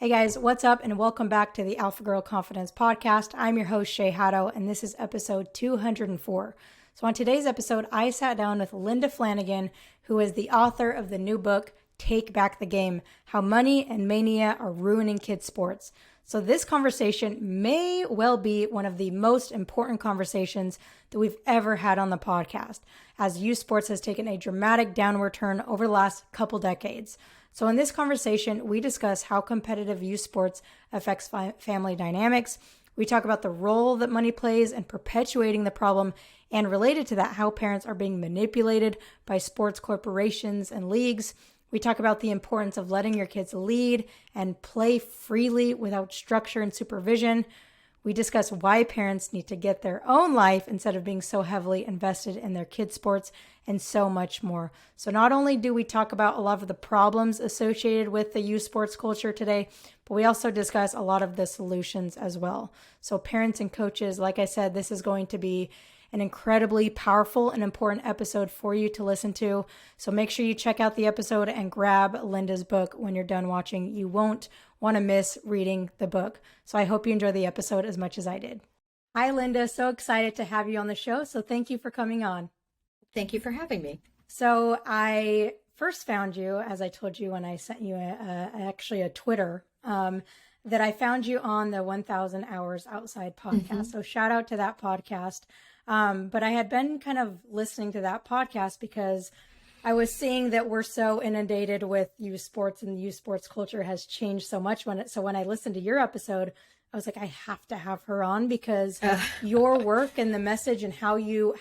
Hey guys, what's up and welcome back to the Alpha Girl Confidence Podcast. I'm your host, Shay Haddo, and this is episode 204. So on today's episode, I sat down with Linda Flanagan, who is the author of the new book, Take Back the Game, How Money and Mania Are Ruining Kids' Sports. So this conversation may well be one of the most important conversations that we've ever had on the podcast, as youth sports has taken a dramatic downward turn over the last couple decades. So in this conversation, we discuss how competitive youth sports affects family dynamics. We talk about the role that money plays in perpetuating the problem, and related to that, how parents are being manipulated by sports corporations and leagues. We talk about the importance of letting your kids lead and play freely without structure and supervision. We discuss why parents need to get their own life instead of being so heavily invested in their kids' sports, and so much more. So not only do we talk about a lot of the problems associated with the youth sports culture today, but we also discuss a lot of the solutions as well. So parents and coaches, like I said, this is going to be an incredibly powerful and important episode for you to listen to. So make sure you check out the episode and grab Linda's book when you're done watching. You won't want to miss reading the book. So I hope you enjoy the episode as much as I did. Hi, Linda. So excited to have you on the show. So thank you for coming on. Thank you for having me. So I first found you, as I told you when I sent you actually a Twitter, that I found you on the 1000 Hours Outside podcast. Mm-hmm. So shout out to that podcast. But I had been kind of listening to that podcast because I was seeing that we're so inundated with youth sports, and the youth sports culture has changed so much. So when I listened to your episode, I was like, I have to have her on because your work and the message and how you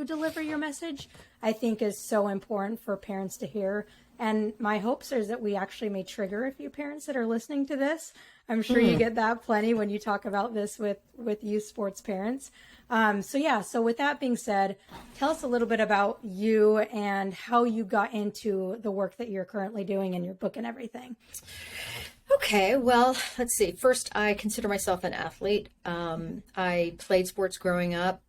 deliver your message, I think is so important for parents to hear. And my hopes is that we actually may trigger a few parents that are listening to this. I'm sure you get that plenty when you talk about this with youth sports parents. So with that being said, tell us a little bit about you and how you got into the work that you're currently doing in your book and everything. Okay, well, let's see. First, I consider myself an athlete. I played sports growing up,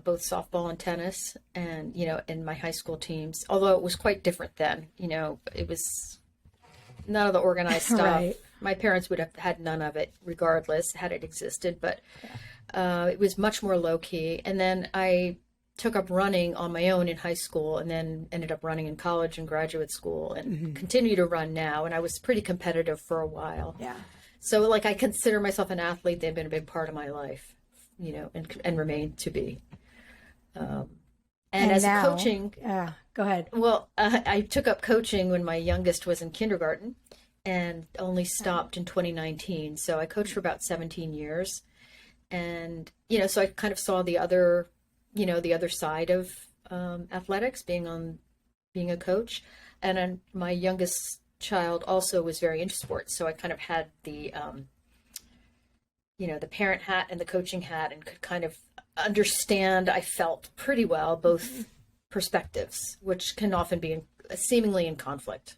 both softball and tennis, and, in my high school teams, although it was quite different then. It was none of the organized stuff. Right. My parents would have had none of it regardless, had it existed, but it was much more low key. And then I took up running on my own in high school, and then ended up running in college and graduate school, and continue to run now. And I was pretty competitive for a while. Yeah. So I consider myself an athlete. They've been a big part of my life, and remain to be. And as now, coaching. Go ahead. Well, I took up coaching when my youngest was in kindergarten and only stopped in 2019. So I coached for about 17 years. And, so I kind of saw the other side of athletics, being a coach. And then my youngest child also was very into sports. So I kind of had the parent hat and the coaching hat, and could kind of understand, I felt pretty well, both perspectives, which can often be seemingly in conflict.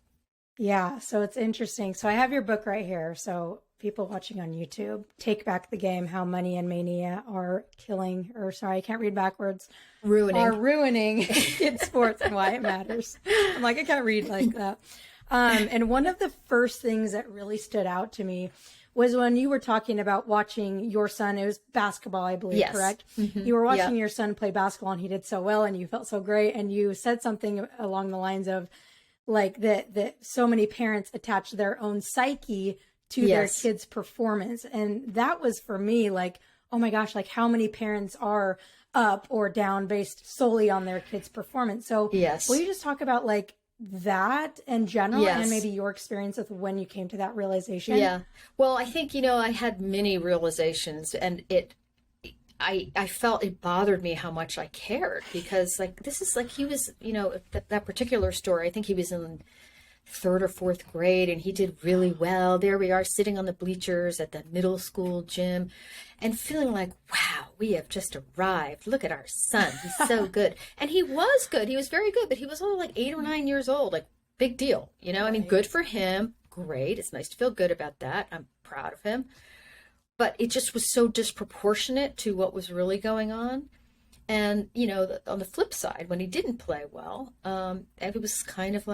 Yeah. So it's interesting. So I have your book right here. So people watching on YouTube, Take Back the Game, How Money and Mania Are I can't read backwards. Ruining kids' sports and why it matters. I'm like, I can't read like that. And one of the first things that really stood out to me was when you were talking about watching your son. It was basketball, I believe, yes. Correct? Mm-hmm. You were watching your son play basketball, and he did so well, and you felt so great. And you said something along the lines of that so many parents attach their own psyche to their kids' performance. And that was for me oh my gosh, how many parents are up or down based solely on their kids' performance. So will you just talk about that in general, and maybe your experience with when you came to that realization? Yeah. Well, I think, I had many realizations, and I felt it bothered me how much I cared, because this is he was, that particular story, I think he was in third or fourth grade, and he did really well. There we are sitting on the bleachers at the middle school gym and feeling wow, we have just arrived. Look at our son. He's so good. And he was good. He was very good, but he was only 8 or 9 years old. Big deal. Right. I mean, good for him. Great. It's nice to feel good about that. I'm proud of him. But it just was so disproportionate to what was really going on. And, on the flip side, when he didn't play well, it was kind of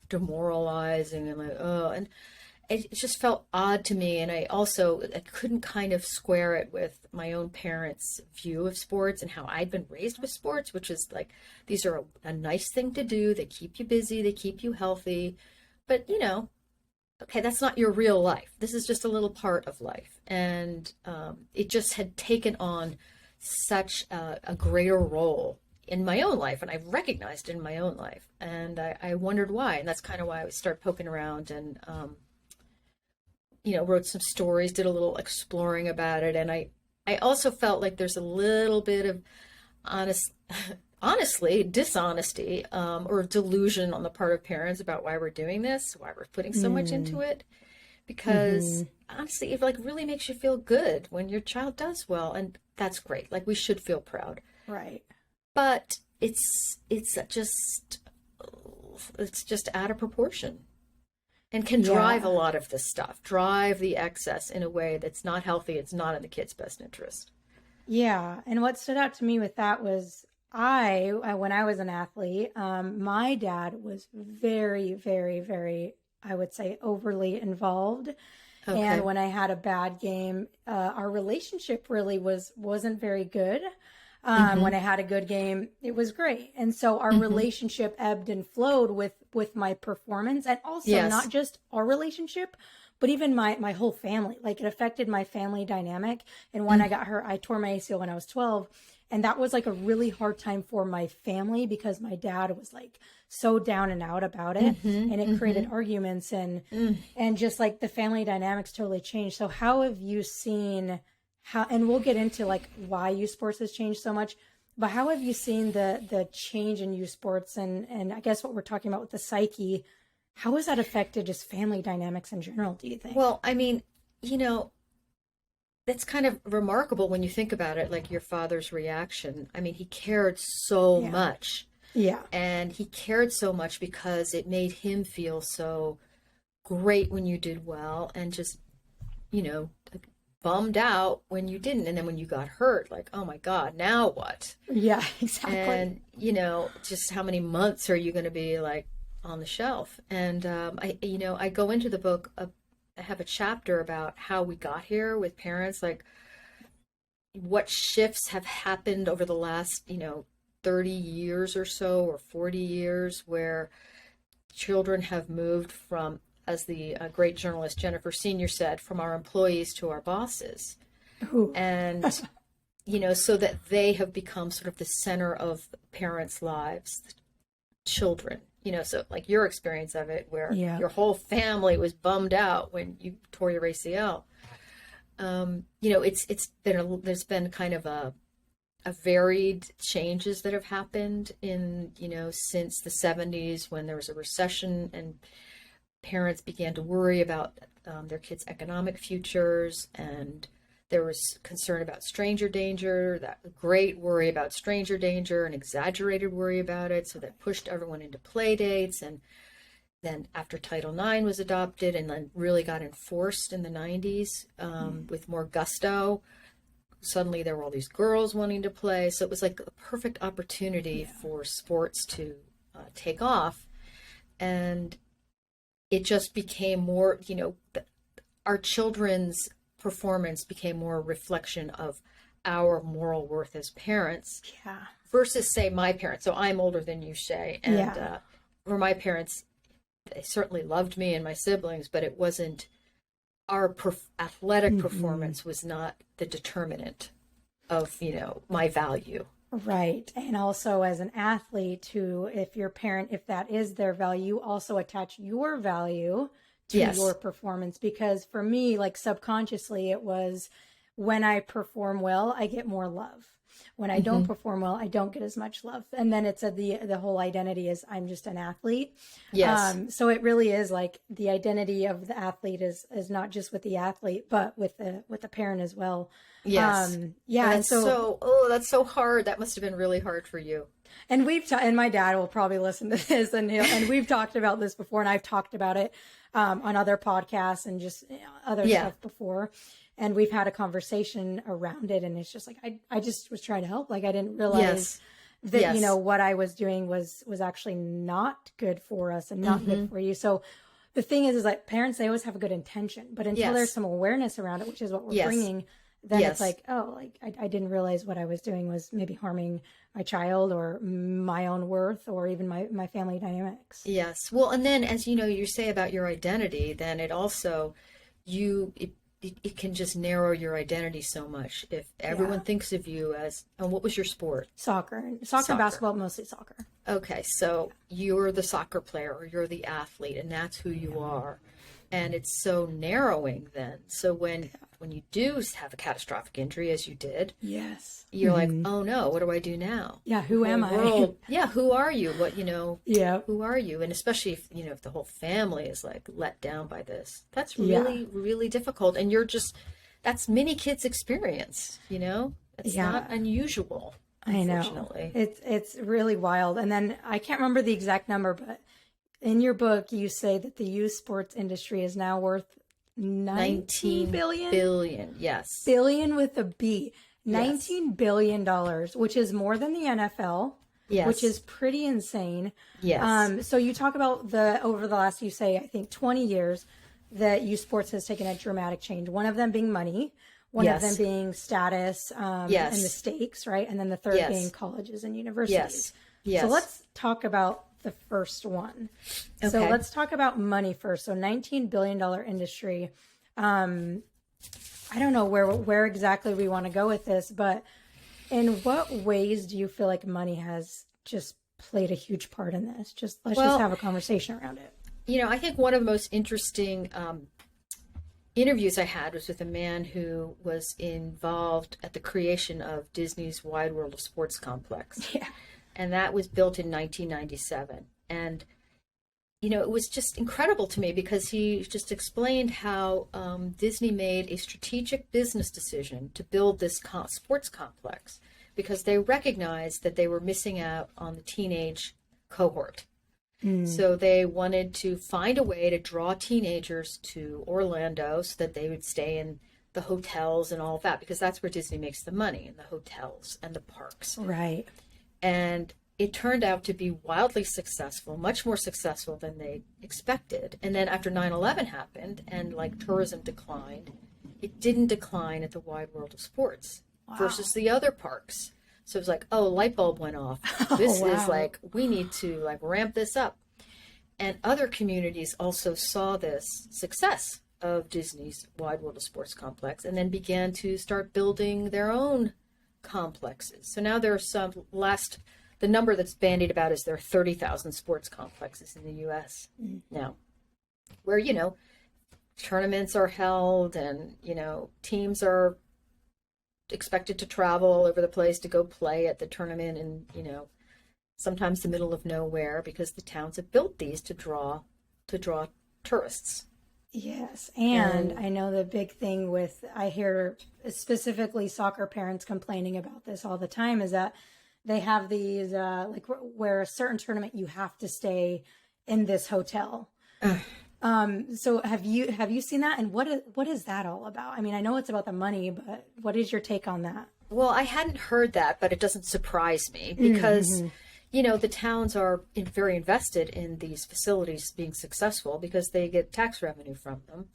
demoralizing, and it just felt odd to me. And I couldn't kind of square it with my own parents' view of sports and how I'd been raised with sports, which is like, these are a nice thing to do. They keep you busy, they keep you healthy. But, okay, that's not your real life. This is just a little part of life. And it just had taken on such a greater role in my own life. And I've recognized it in my own life. And I wondered why. And that's kind of why I started poking around and, wrote some stories, did a little exploring about it. And I also felt like there's a little bit of honestly, dishonesty or delusion on the part of parents about why we're doing this, why we're putting so much into it. Because honestly, it like really makes you feel good when your child does well, and that's great. Like, we should feel proud, Right. but it's just out of proportion, and can drive a lot of this stuff, drive the excess in a way that's not healthy. It's not in the kid's best interest. Yeah. And what stood out to me with that was when I was an athlete, my dad was very, very, very, I would say, overly involved. Okay. And when I had a bad game, our relationship really wasn't very good. When I had a good game, it was great. And so our relationship ebbed and flowed with my performance, and also not just our relationship, but even my whole family. Like, it affected my family dynamic. And when I got hurt, I tore my ACL when I was 12. And that was like a really hard time for my family, because my dad was like so down and out about it, and it created arguments and just like the family dynamics totally changed. So how have you seen and we'll get into like why youth sports has changed so much, but how have you seen the change in youth sports and I guess what we're talking about with the psyche, how has that affected just family dynamics in general, do you think? Well, I mean, that's kind of remarkable when you think about it, like your father's reaction. I mean, he cared so much. Yeah. And he cared so much because it made him feel so great when you did well, and just, bummed out when you didn't. And then when you got hurt, like, oh my God, now what? Yeah, exactly. And, just how many months are you going to be like on the shelf? And I go into the book, I have a chapter about how we got here with parents, like what shifts have happened over the last, 30 years or so, or 40 years, where children have moved from, as the great journalist Jennifer Senior said, from our employees to our bosses. Ooh. And, so that they have become sort of the center of parents' lives, children. So like your experience of it, where your whole family was bummed out when you tore your ACL. There's been kind of a varied changes that have happened in, since the 70s, when there was a recession and parents began to worry about their kids' economic futures, and there was concern about stranger danger, that great worry about stranger danger, and exaggerated worry about it. So that pushed everyone into play dates. And then after Title IX was adopted and then really got enforced in the 90s with more gusto, suddenly there were all these girls wanting to play. So it was like a perfect opportunity for sports to take off. And it just became more, our children's performance became more a reflection of our moral worth as parents versus, say, my parents. So I'm older than you, Shay, and for my parents, they certainly loved me and my siblings, but it wasn't our athletic performance was not the determinant of, my value. Right. And also as an athlete, if that is their value, you also attach your value to your performance. Because for me, like subconsciously, it was when I perform well, I get more love. When I don't perform well, I don't get as much love. And then it's the whole identity is I'm just an athlete. Yes. So it really is like the identity of the athlete is not just with the athlete, but with the parent as well. Yes. That's that's so hard. That must have been really hard for you. And and my dad will probably listen to this, and we've talked about this before, and I've talked about it on other podcasts and just other stuff before. And we've had a conversation around it, and it's just like, I just was trying to help. Like, I didn't realize that, what I was doing was actually not good for us and not good for you. So the thing is like parents, they always have a good intention, but until there's some awareness around it, which is what we're bringing, then it's like, oh, like I didn't realize what I was doing was maybe harming my child or my own worth or even my family dynamics. Yes. Well, and then as you know, you say about your identity, then it also, it can just narrow your identity so much if everyone thinks of you as, and what was your sport? Soccer, basketball, mostly soccer. Okay, so you're the soccer player or you're the athlete and that's who you are. And it's so narrowing then. So when you do have a catastrophic injury, as you did, you're like, oh no, what do I do now? Yeah, who am I? Yeah, who are you? What, who are you? And especially if, if the whole family is like let down by this, that's really, really difficult. And that's many kids' experience, it's not unusual. I know. It's really wild. And then I can't remember the exact number, but in your book, you say that the youth sports industry is now worth 19 billion? Billion, yes. Billion with a B. $19 billion, which is more than the NFL, which is pretty insane. Yes. So you talk about over the last, you say, I think 20 years, that youth sports has taken a dramatic change. One of them being money. One of them being status and the stakes, right? And then the third being colleges and universities. Yes. So let's talk about the first one. Okay. So let's talk about money first. So $19 billion industry. I don't know where exactly we want to go with this, but in what ways do you feel like money has just played a huge part in this? Let's just have a conversation around it. I think one of the most interesting interviews I had was with a man who was involved at the creation of Disney's Wide World of Sports complex. Yeah. And that was built in 1997. And, it was just incredible to me because he just explained how Disney made a strategic business decision to build this sports complex because they recognized that they were missing out on the teenage cohort. So they wanted to find a way to draw teenagers to Orlando so that they would stay in the hotels and all of that, because that's where Disney makes the money, in the hotels and the parks. Right. And it turned out to be wildly successful, much more successful than they expected. And then after 9/11 happened and tourism declined, it didn't decline at the Wide World of Sports versus the other parks. So it was like, light bulb went off. This is we need to ramp this up. And other communities also saw this success of Disney's Wide World of Sports complex and then began to start building their own complexes. So now there are the number that's bandied about is there are 30,000 sports complexes in the U.S. now, where, tournaments are held and, teams are expected to travel all over the place to go play at the tournament in, sometimes the middle of nowhere, because the towns have built these to draw tourists. Yes. And I know the big thing I hear specifically soccer parents complaining about this all the time is that they have these, where a certain tournament, you have to stay in this hotel. So have you seen that? And what is that all about? I mean, I know it's about the money, but what is your take on that? Well, I hadn't heard that, but it doesn't surprise me because, the towns are very invested in these facilities being successful because they get tax revenue from them.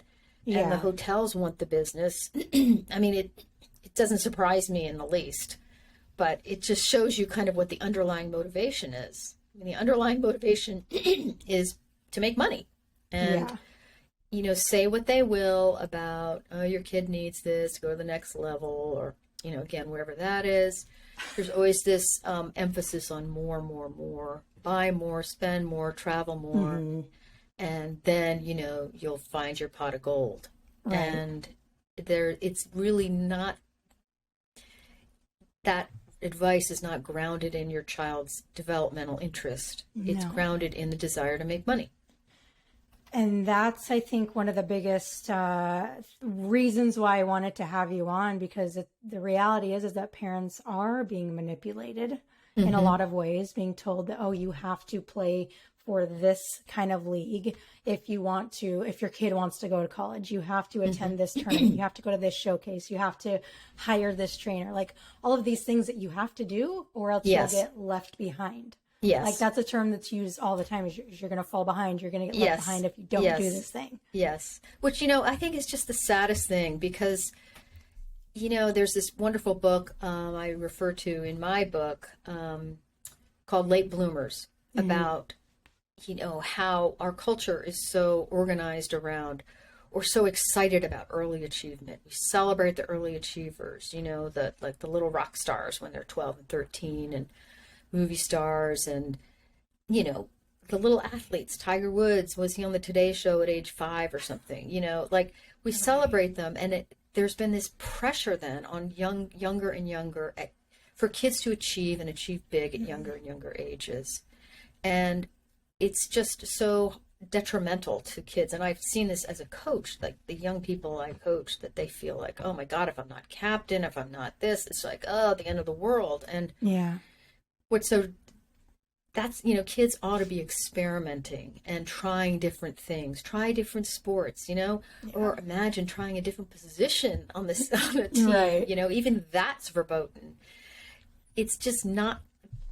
Yeah. And the hotels want the business. I mean, it doesn't surprise me in the least, but it just shows you kind of what the underlying motivation is. I mean, the underlying motivation is to make money. And, say what they will about, your kid needs this to go to the next level or, again, wherever that is. There's always this emphasis on more, buy more, spend more, travel more. Mm-hmm. And then, you'll find your pot of gold. Right. And it's really not, that advice is not grounded in your child's developmental interest. No. It's grounded in the desire to make money. And that's, I think, one of the biggest reasons why I wanted to have you on, because the reality is that parents are being manipulated in a lot of ways, being told that, you have to play for this kind of league if your kid wants to go to college, you have to attend this tournament, you have to go to this showcase, you have to hire this trainer, all of these things that you have to do or else you'll get left behind. Like Yes. that's a term that's used all the time. Is you're going to fall behind. You're going to get left Yes. behind if you don't do Yes. this thing. Yes. Which, I think is just the saddest thing because, there's this wonderful book I refer to in my book called Late Bloomers about, how our culture is so organized around or so excited about early achievement. We celebrate the early achievers, the little rock stars when they're 12 and 13 and movie stars and, the little athletes. Tiger Woods, was he on the Today Show at age 5 or something? Like we celebrate them, and there's been this pressure then on younger and younger for kids to achieve and achieve big at younger and younger ages, and it's just so detrimental to kids. And I've seen this as a coach, like the young people I coach, that they feel like, oh my God, if I'm not captain, if I'm not this, it's like, oh, the end of the world. And Yeah. what's so that's kids ought to be experimenting and trying different things, try different sports, or imagine trying a different position on a team. Right. Even that's verboten. It's just not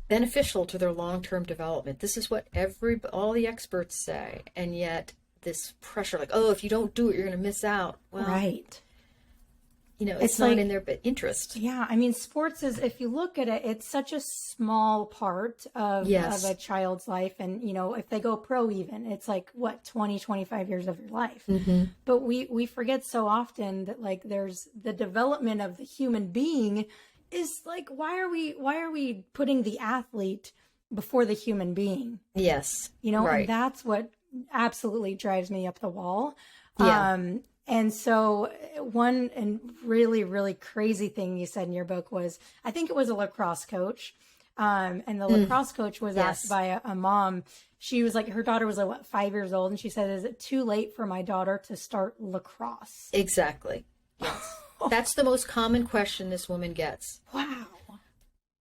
beneficial to their long-term development. This is what all the experts say, and yet this pressure, like, oh, if you don't do it, you're going to miss out. Well, Right. it's not in their interest. Yeah, I mean, sports is, if you look at it, it's such a small part of a child's life. And, if they go pro even, it's like, what, 20, 25 years of your life. Mm-hmm. But we forget so often that, like, there's the development of the human being is like, why are we putting the athlete before the human being? Yes. And that's what absolutely drives me up the wall. Yeah. And so one and really, really crazy thing you said in your book was, I think it was a lacrosse coach. And the lacrosse coach was asked by a mom. She was like, her daughter was like, 5 years old. And she said, is it too late for my daughter to start lacrosse? Exactly. Yes. That's the most common question this woman gets. Wow.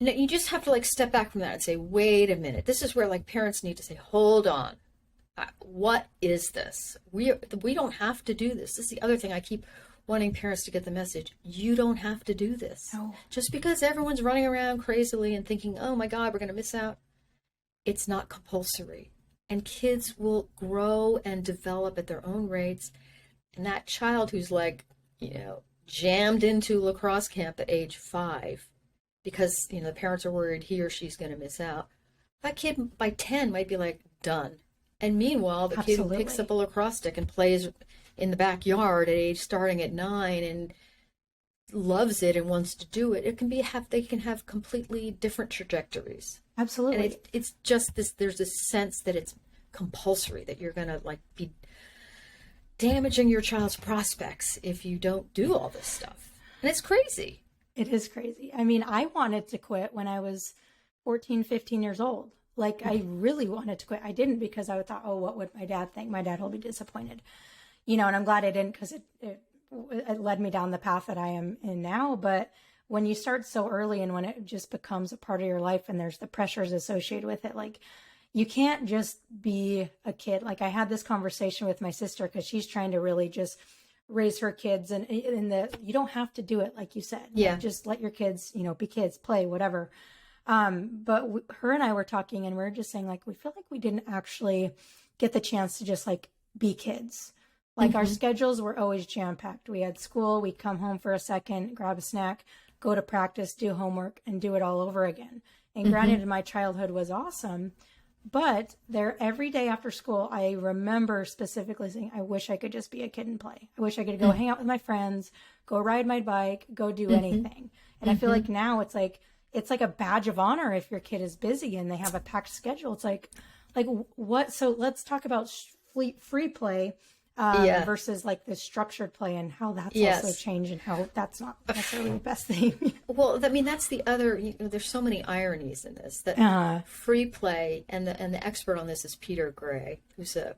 No, you just have to like step back from that and say, wait a minute. This is where like parents need to say, hold on. What is this? We don't have to do this. This is the other thing I keep wanting parents to get the message. You don't have to do this. No. Just because everyone's running around crazily and thinking, oh my God, we're going to miss out. It's not compulsory. And kids will grow and develop at their own rates. And that child who's like, jammed into lacrosse camp at age 5 because, the parents are worried he or she's going to miss out. That kid by 10 might be like, done. And meanwhile, the kid who picks up a lacrosse stick and plays in the backyard starting at 9 and loves it and wants to do it, they can have completely different trajectories. Absolutely. And it's just this, there's this sense that it's compulsory, that you're going to like be damaging your child's prospects if you don't do all this stuff. And it's crazy. It is crazy. I mean, I wanted to quit when I was 14, 15 years old. Like, I really wanted to quit. I didn't because I thought, oh, what would my dad think? My dad will be disappointed. And I'm glad I didn't because it led me down the path that I am in now. But when you start so early and when it just becomes a part of your life and there's the pressures associated with it, like, you can't just be a kid. Like, I had this conversation with my sister because she's trying to really just raise her kids. And you don't have to do it, like you said. Yeah. Like, just let your kids, be kids, play, whatever. But her and I were talking and we were just saying, like, we feel like we didn't actually get the chance to just like be kids. Like, our schedules were always jam packed. We had school, we'd come home for a second, grab a snack, go to practice, do homework, and do it all over again. And granted, my childhood was awesome, but every day after school, I remember specifically saying, I wish I could just be a kid and play. I wish I could go hang out with my friends, go ride my bike, go do anything. And I feel like now it's like a badge of honor if your kid is busy and they have a packed schedule. It's like what? So let's talk about free play versus like the structured play and how that's also changed and how that's not necessarily the best thing. Well, I mean, that's the other, there's so many ironies in this, that free play, and the expert on this is Peter Gray, who's at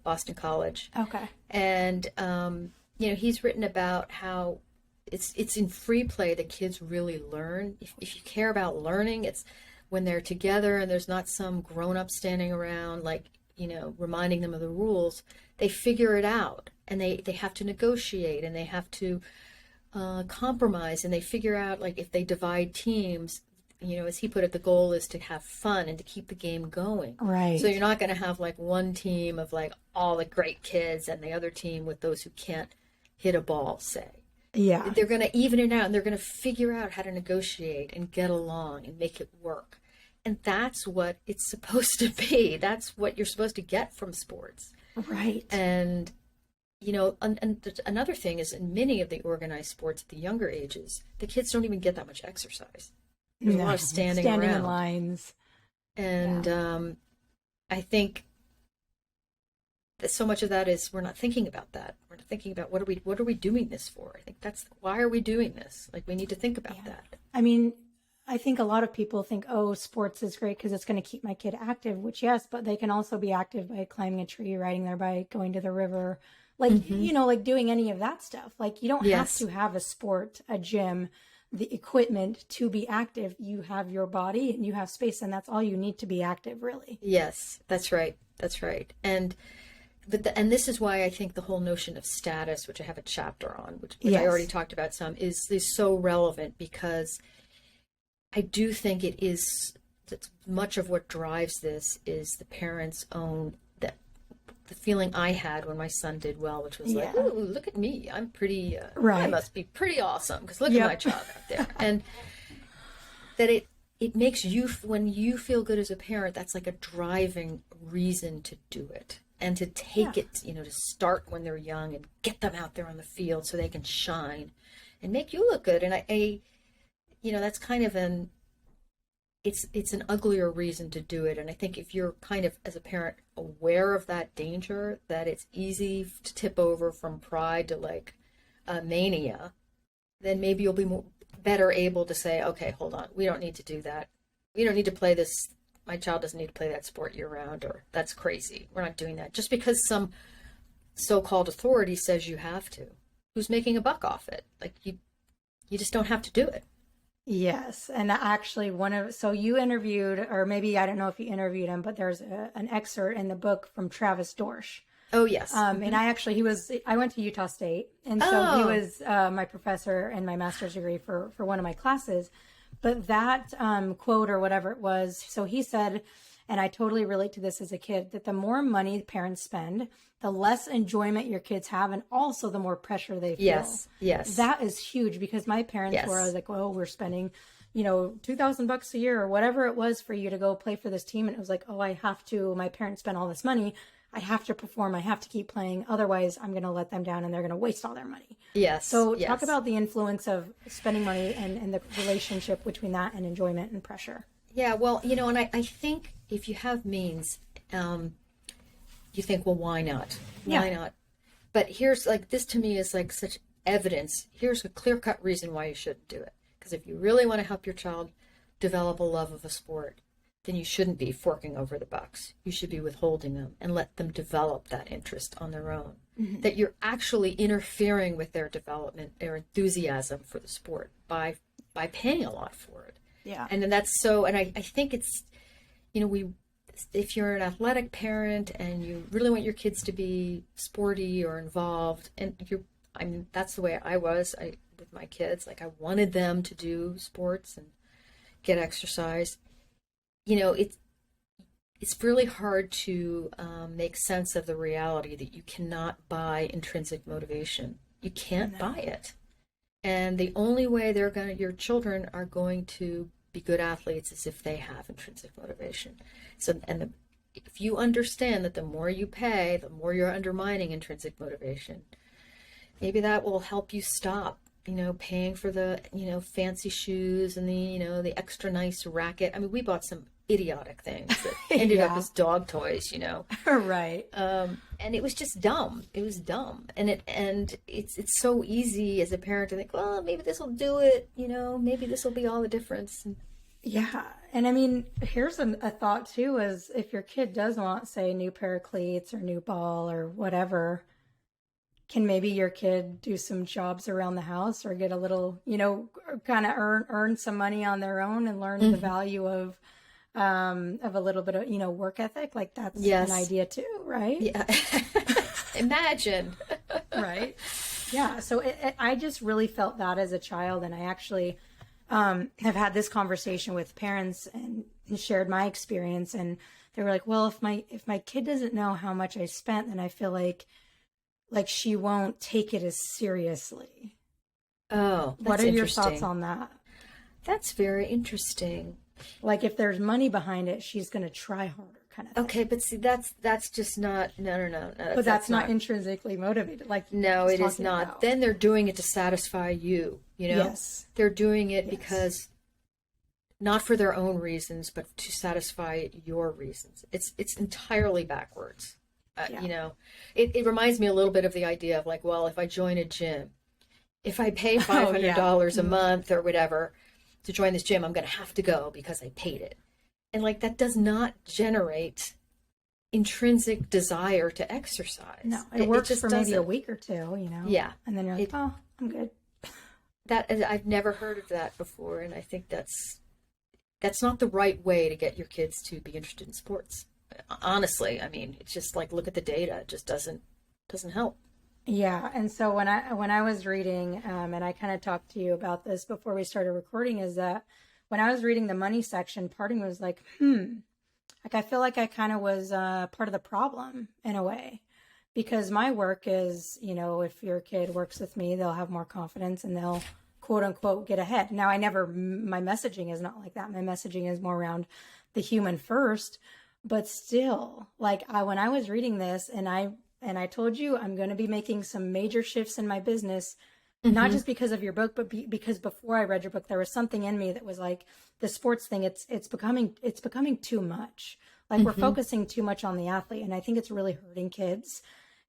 Boston College. Okay. And, he's written about how it's in free play that kids really learn. If you care about learning, it's when they're together and there's not some grown-up standing around, like, reminding them of the rules. They figure it out, and they have to negotiate, and they have to compromise, and they figure out, like, if they divide teams, as he put it, the goal is to have fun and to keep the game going. Right. So you're not going to have like one team of like all the great kids and the other team with those who can't hit a ball, say. Yeah. They're going to even it out, and they're going to figure out how to negotiate and get along and make it work. And that's what it's supposed to be. That's what you're supposed to get from sports. Right. And, and another thing is in many of the organized sports at the younger ages, the kids don't even get that much exercise. There's a lot of standing around. in lines. And I think that so much of that is we're not thinking about that. We're not thinking about what are we doing this for? I think that's why are we doing this? Like we need to think about that. I mean, I think a lot of people think, oh, sports is great because it's going to keep my kid active, which yes, but they can also be active by climbing a tree, riding their bike, going to the river, like, like doing any of that stuff. Like you don't have to have a sport, a gym, the equipment to be active. You have your body and you have space, and that's all you need to be active, really. Yes, that's right. That's right. And this is why I think the whole notion of status, which I have a chapter on, which I already talked about some, is so relevant, because I do think it is that much of what drives this is the parents' own, the feeling I had when my son did well, which was like, ooh, look at me. I'm pretty, I must be pretty awesome because look at my child out there. And that it makes you, when you feel good as a parent, that's like a driving reason to do it. And to take it, to start when they're young and get them out there on the field so they can shine and make you look good. And I that's kind of it's an uglier reason to do it. And I think if you're kind of, as a parent, aware of that danger, that it's easy to tip over from pride to like mania, then maybe you'll be better able to say, okay, hold on, we don't need to do that. We don't need to play this. My child doesn't need to play that sport year round, or that's crazy. We're not doing that. Just because some so-called authority says you have to. Who's making a buck off it? Like you just don't have to do it. Yes. And actually so you interviewed, or maybe I don't know if you interviewed him, but there's an excerpt in the book from Travis Dorsch. Oh, yes. And I went to Utah State. And so he was my professor in my master's degree for one of my classes. But that quote or whatever it was, so he said, and I totally relate to this as a kid, that the more money parents spend, the less enjoyment your kids have, and also the more pressure they feel. Yes. That is huge, because my parents were like, oh, we're spending, $2,000 a year or whatever it was for you to go play for this team. And it was like, oh, my parents spent all this money. I have to perform. I have to keep playing. Otherwise, I'm going to let them down and they're going to waste all their money. Yes. So talk about the influence of spending money and the relationship between that and enjoyment and pressure. Yeah, well, and I think if you have means, you think, well, why not? Why not? But here's like, this to me is like such evidence. Here's a clear-cut reason why you shouldn't do it. Because if you really want to help your child develop a love of a sport, then you shouldn't be forking over the bucks. You should be withholding them and let them develop that interest on their own. Mm-hmm. That you're actually interfering with their development, their enthusiasm for the sport by paying a lot for it. Yeah. And then that's so, and I think it's, if you're an athletic parent and you really want your kids to be sporty or involved, and that's the way I was with my kids. Like I wanted them to do sports and get exercise. It's really hard to make sense of the reality that you cannot buy intrinsic motivation. You can't buy it. And the only way your children are going to be good athletes is if they have intrinsic motivation. So, if you understand that the more you pay, the more you're undermining intrinsic motivation, maybe that will help you stop, paying for the, fancy shoes and the extra nice racket. I mean, we bought some idiotic things that ended up as dog toys, Right. And it was just dumb. It was dumb. And it's so easy as a parent to think, well, maybe this will do it, maybe this will be all the difference. Yeah. And I mean, here's a thought too, is if your kid does want, say, new pair of cleats or new ball or whatever, can maybe your kid do some jobs around the house or get a little, kind of earn some money on their own and learn the value of a little bit of, work ethic? Like that's an idea too, right? Yeah. Imagine. Right. Yeah. So I just really felt that as a child. And I actually, have had this conversation with parents and shared my experience, and they were like, well, if my kid doesn't know how much I spent, then I feel like she won't take it as seriously. Oh, What that's are your interesting. thoughts on that? That's very interesting. Like if there's money behind it, she's going to try harder, kind of thing. Okay, but see, that's just not, no. But that's not intrinsically motivated. Like No, it is not. About. Then they're doing it to satisfy you, you know? Yes. They're doing it because not for their own reasons, but to satisfy your reasons. It's entirely backwards. You know, it reminds me a little bit of the idea of like, well, if I join a gym, if I pay $500 a month or whatever to join this gym, I'm going to have to go because I paid it. And like, that does not generate intrinsic desire to exercise. No, it works just for doesn't. Maybe a week or two, you know? Yeah. And then you're like, oh, I'm good. I've never heard of that before. And I think that's not the right way to get your kids to be interested in sports. Honestly, I mean, it's just like, look at the data. It just doesn't help. Yeah. And so when I was reading, and I kind of talked to you about this before we started recording, is that when I was reading the money section, part of me was like, like I feel like I kind of was part of the problem in a way, because my work is, you know, if your kid works with me, they'll have more confidence and they'll quote unquote get ahead. Now, my messaging is not like that. My messaging is more around the human first, but still, like when I was reading this and I told you I'm going to be making some major shifts in my business, not just because of your book, but because before I read your book, there was something in me that was like the sports thing. It's becoming too much. Like we're focusing too much on the athlete, and I think it's really hurting kids.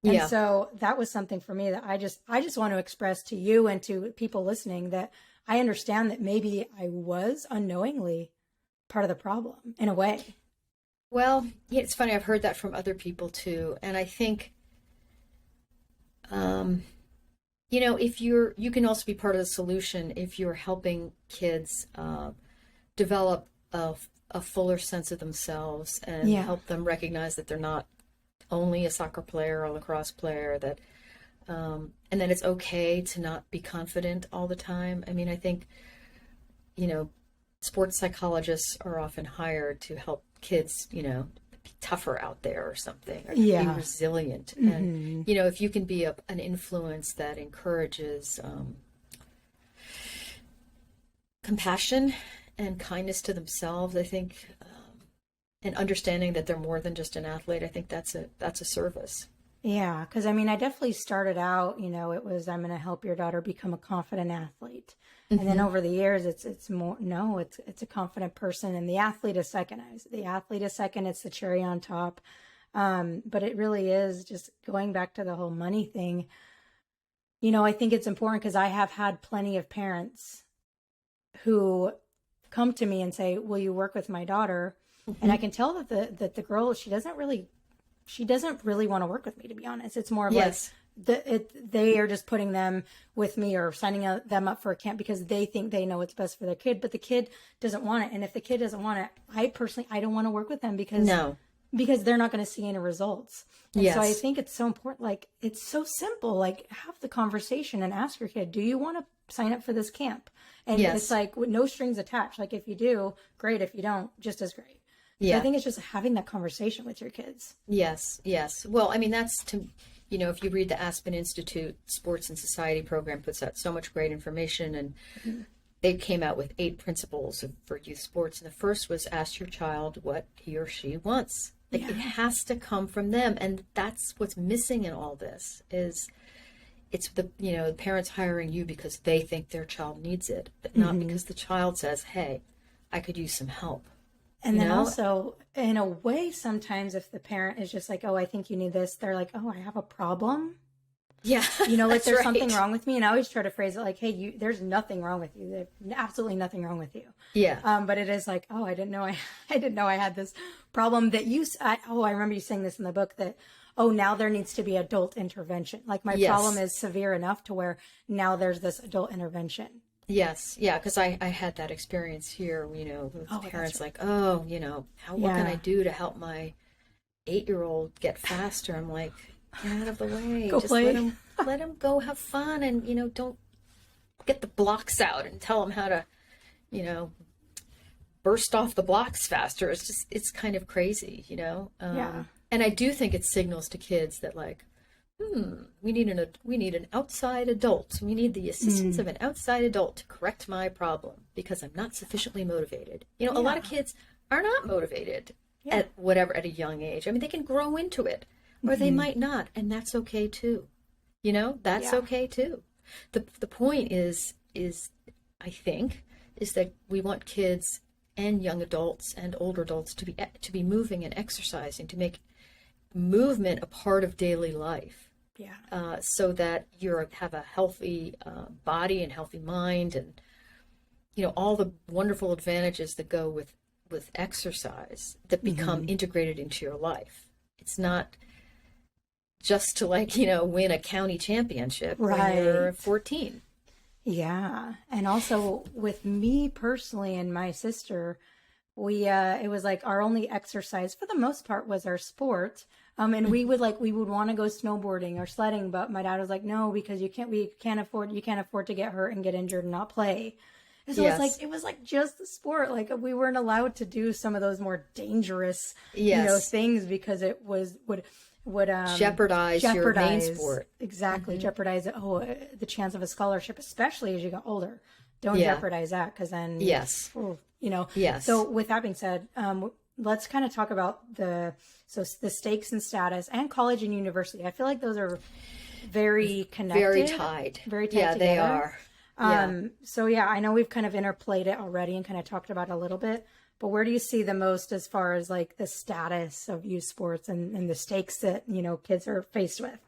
And so that was something for me that I just want to express to you and to people listening that I understand that maybe I was unknowingly part of the problem in a way. Well, yeah, it's funny. I've heard that from other people too. And I think, you know, you can also be part of the solution if you're helping kids develop a fuller sense of themselves and help them recognize that they're not only a soccer player or a lacrosse player, that and then it's okay to not be confident all the time. I mean, I think, you know, sports psychologists are often hired to help kids, you know, be tougher out there or something, or be resilient. And, you know, if you can be an influence that encourages compassion and kindness to themselves, I think, and understanding that they're more than just an athlete, I think that's a service. Yeah, because I mean, I definitely started out, you know, it was, I'm going to help your daughter become a confident athlete. And then over the years, it's more, no, it's a confident person, and the athlete is second. The athlete is second. It's the cherry on top. But it really is just going back to the whole money thing. You know, I think it's important because I have had plenty of parents who come to me and say, will you work with my daughter? And I can tell that the girl, she doesn't really want to work with me, to be honest. It's more of like, they are just putting them with me or signing them up for a camp because they think they know what's best for their kid, but the kid doesn't want it. And if the kid doesn't want it, I don't want to work with them because they're not going to see any results. And so I think it's so important. Like, it's so simple. Like, have the conversation and ask your kid, do you want to sign up for this camp? And it's like with no strings attached. Like, if you do, great. If you don't, just as great. Yeah. So I think it's just having that conversation with your kids. Yes. Well, I mean, that's you know, if you read the Aspen Institute Sports and Society program, puts out so much great information, and they came out with 8 principles for youth sports. And the first was ask your child what he or she wants. Like, it has to come from them. And that's what's missing in all this is it's the parents hiring you because they think their child needs it, but not because the child says, hey, I could use some help. And then also, in a way, sometimes if the parent is just like, oh, I think you need this, they're like, oh, I have a problem. Yeah. You know, like there's something wrong with me. And I always try to phrase it like, hey, there's nothing wrong with you. There's absolutely nothing wrong with you. Yeah. But it is like, oh, I didn't know I had this problem that I remember you saying this in the book that, oh, now there needs to be adult intervention. Like my problem is severe enough to where now there's this adult intervention. Yes. Yeah. Because I had that experience here, you know, with parents like, oh, you know, what can I do to help my 8-year-old get faster? I'm like, get out of the way. Go just play. let him go have fun, and, you know, don't get the blocks out and tell him how to, you know, burst off the blocks faster. It's kind of crazy, Yeah. And I do think it signals to kids that like, we need an outside adult. We need the assistance of an outside adult to correct my problem because I'm not sufficiently motivated. A lot of kids are not motivated at a young age. I mean, they can grow into it, or they might not, and that's okay too. That's okay too. The point is I think is that we want kids and young adults and older adults to be moving and exercising, to make movement a part of daily life. Yeah. So that you have a healthy body and healthy mind, and all the wonderful advantages that go with exercise that become integrated into your life. It's not just to win a county championship when you're 14. Yeah. And also with me personally and my sister, it was like our only exercise for the most part was our sport. And we would want to go snowboarding or sledding, but my dad was like, no, because you can't afford to get hurt and get injured and not play. And so it was like just the sport. Like we weren't allowed to do some of those more dangerous, things because it would jeopardize your main sport. Exactly. Jeopardize the chance of a scholarship, especially as you get older. Don't jeopardize that, because then So with that being said, let's kind of talk about the stakes and status and college and university. I feel like those are very connected, very tied together. They are. I know we've kind of interplayed it already and kind of talked about it a little bit, but where do you see the most as far as like the status of youth sports and the stakes that, kids are faced with?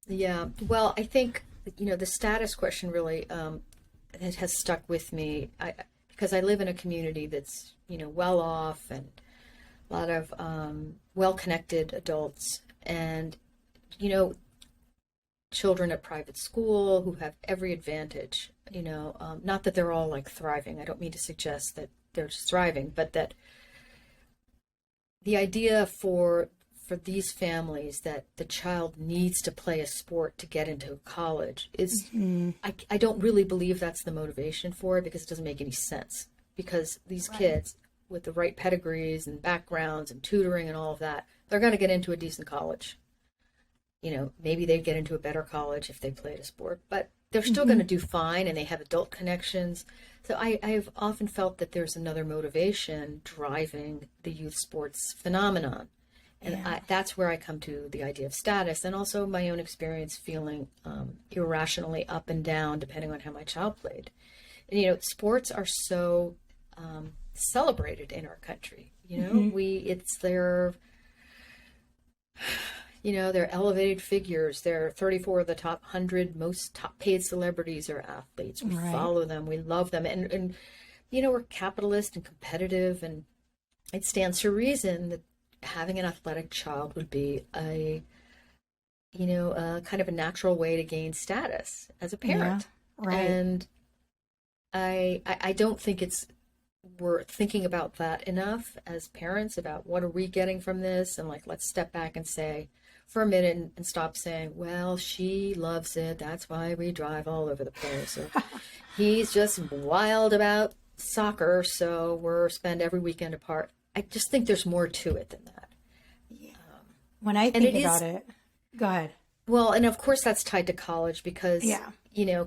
Yeah. Well, I think, the status question really, it has stuck with me because I live in a community that's, well off and a lot of well-connected adults and, children at private school who have every advantage, not that they're all like thriving. I don't mean to suggest that they're just thriving, but that the idea for these families that the child needs to play a sport to get into college is, I don't really believe that's the motivation for it, because it doesn't make any sense. Because these kids with the right pedigrees and backgrounds and tutoring and all of that, they're going to get into a decent college. Maybe they get into a better college if they played a sport, but they're still going to do fine, and they have adult connections. So I've often felt that there's another motivation driving the youth sports phenomenon. And that's where I come to the idea of status, and also my own experience feeling irrationally up and down depending on how my child played. And, sports are so celebrated in our country. They're elevated figures. They're 34 of the top 100 most top paid celebrities are athletes. We follow them. We love them. And we're capitalist and competitive, and it stands to reason that having an athletic child would be a kind of a natural way to gain status as a parent. Yeah, right. And I don't think we're thinking about that enough as parents, about what are we getting from this, and let's step back and say for a minute and stop saying, well, she loves it, that's why we drive all over the place, or he's just wild about soccer, so we're spend every weekend apart. I just think there's more to it than that. Yeah. When I think about it, go ahead. Well, and of course that's tied to college, because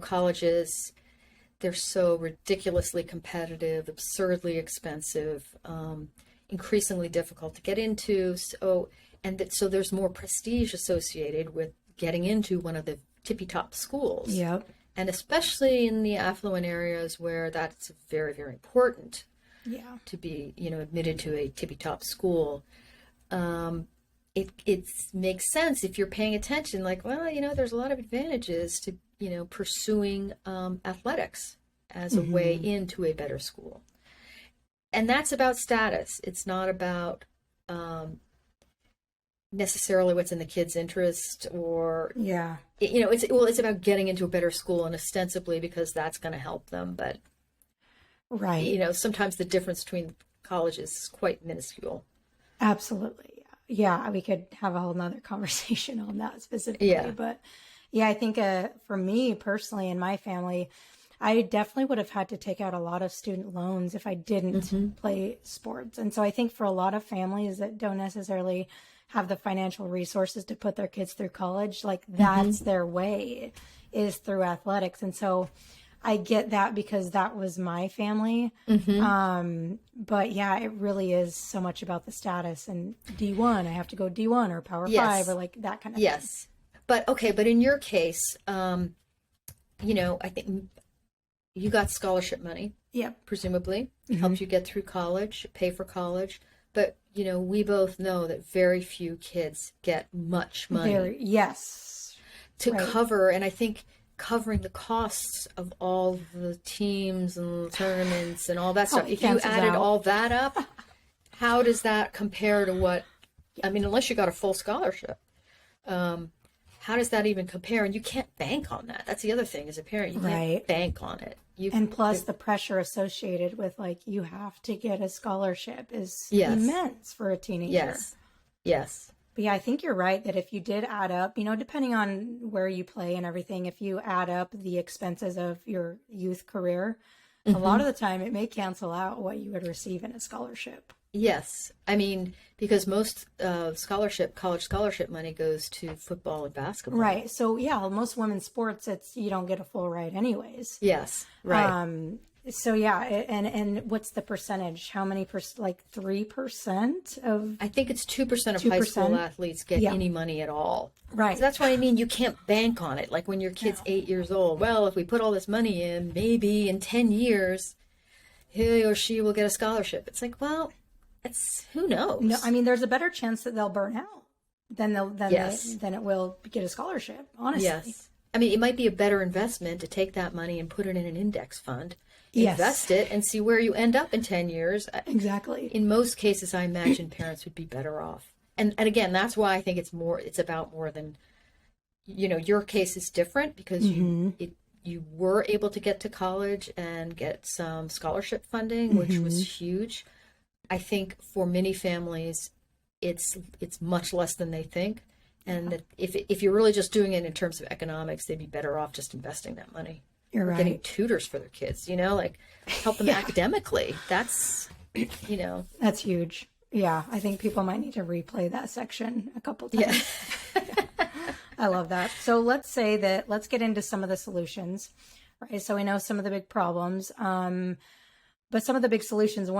colleges, they're so ridiculously competitive, absurdly expensive, increasingly difficult to get into. So there's more prestige associated with getting into one of the tippy-top schools. Yep. And especially in the affluent areas where that's very, very important. Yeah. To be, admitted to a tippy-top school. It makes sense if you're paying attention, there's a lot of advantages to, pursuing athletics as a way into a better school. And that's about status. It's not about necessarily what's in the kid's interest, or it's about getting into a better school, and ostensibly because that's going to help them, but sometimes the difference between colleges is quite minuscule. Absolutely. Yeah, we could have a whole nother conversation on that specifically. But I think for me personally and my family, I definitely would have had to take out a lot of student loans if I didn't play sports. And so I think for a lot of families that don't necessarily have the financial resources to put their kids through college, like that's their way, is through athletics. And so I get that because that was my family. But yeah, it really is so much about the status and D1. I have to go D1 or Power 5 or like that kind of thing. Yes. But okay, but in your case, I think you got scholarship money. Yep. Presumably. Helped you get through college, pay for college. But, we both know that very few kids get much money. Yes. To cover, and I think covering the costs of all the teams and tournaments and all that stuff. If you added all that up, how does that compare to what, unless you got a full scholarship, how does that even compare? And you can't bank on that. That's the other thing as a parent. You can't bank on it. And plus the pressure associated with you have to get a scholarship is immense for a teenager. Yes. But yeah, I think you're right that if you did add up, depending on where you play and everything, if you add up the expenses of your youth career, a lot of the time it may cancel out what you would receive in a scholarship. Yes. Because most college scholarship money goes to football and basketball. Right. So yeah, most women's sports, you don't get a full ride anyways. Yes. Right. So yeah, and what's the percentage? How many 3% of? I think it's 2% of high school athletes get any money at all. Right. So that's what I mean. You can't bank on it. Like when your kid's 8 years old. Well, if we put all this money in, maybe in 10 years, he or she will get a scholarship. It's like, well, who knows? No, there's a better chance that they'll burn out than it will get a scholarship. Honestly. Yes. It might be a better investment to take that money and put it in an index fund. Invest it and see where you end up in 10 years. Exactly. In most cases, I imagine parents would be better off. And again, that's why I think it's about more than, your case is different because you were able to get to college and get some scholarship funding, which was huge. I think for many families, it's much less than they think. And that if you're really just doing it in terms of economics, they'd be better off just investing that money. You're right. Getting tutors for their kids, help them academically. That's, That's huge. Yeah. I think people might need to replay that section a couple times. Yeah. I love that. So let's get into some of the solutions, right? So we know some of the big problems, but some of the big solutions,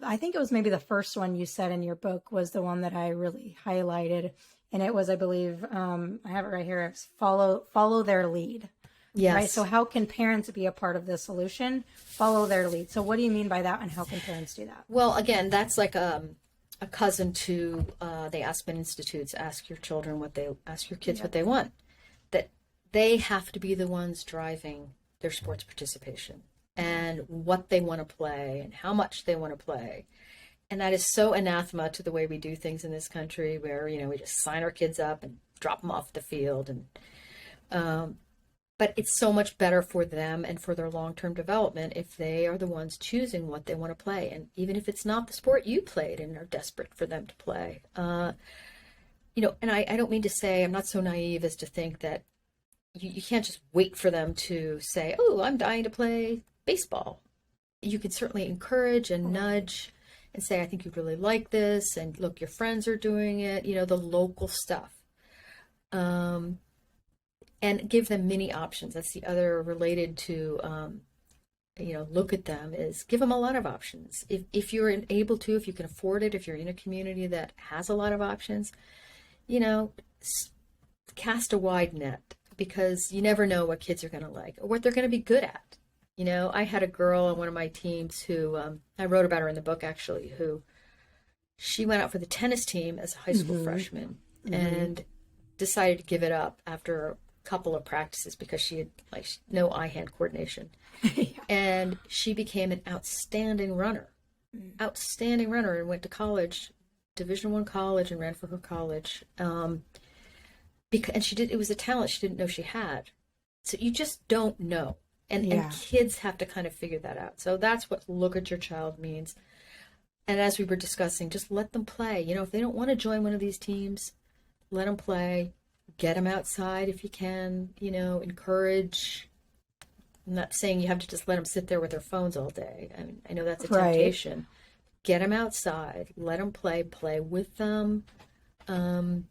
I think it was maybe the first one you said in your book was the one that I really highlighted. And it was, I believe, I have it right here. It's follow their lead. Yes. Right. So how can parents be a part of the solution? Follow their lead. So what do you mean by that, and how can parents do that? Well, again, that's like a cousin to the Aspen Institutes. Ask your kids what they want. That they have to be the ones driving their sports participation and what they want to play and how much they want to play. And that is so anathema to the way we do things in this country, where we just sign our kids up and drop them off the field, and but it's so much better for them and for their long-term development if they are the ones choosing what they want to play. And even if it's not the sport you played and are desperate for them to play, and I don't mean to say, I'm not so naive as to think that you can't just wait for them to say, oh, I'm dying to play baseball. You can certainly encourage and nudge and say, I think you really like this. And look, your friends are doing it, the local stuff. And give them many options. That's the other related to, look at them, is give them a lot of options. If you're able to, if you can afford it, if you're in a community that has a lot of options, cast a wide net, because you never know what kids are going to like or what they're going to be good at. I had a girl on one of my teams who, I wrote about her in the book actually, who she went out for the tennis team as a high school freshman and decided to give it up after couple of practices because she had no eye-hand coordination. And she became an outstanding runner, and went to college, Division I college, and ran for her college. And it was a talent she didn't know she had. So you just don't know. And kids have to kind of figure that out. So that's what look at your child means. And as we were discussing, just let them play. If they don't want to join one of these teams, let them play. Get them outside if you can, encourage, I'm not saying you have to just let them sit there with their phones all day. I mean, I know that's a Right. temptation. Get them outside, let them play with them. And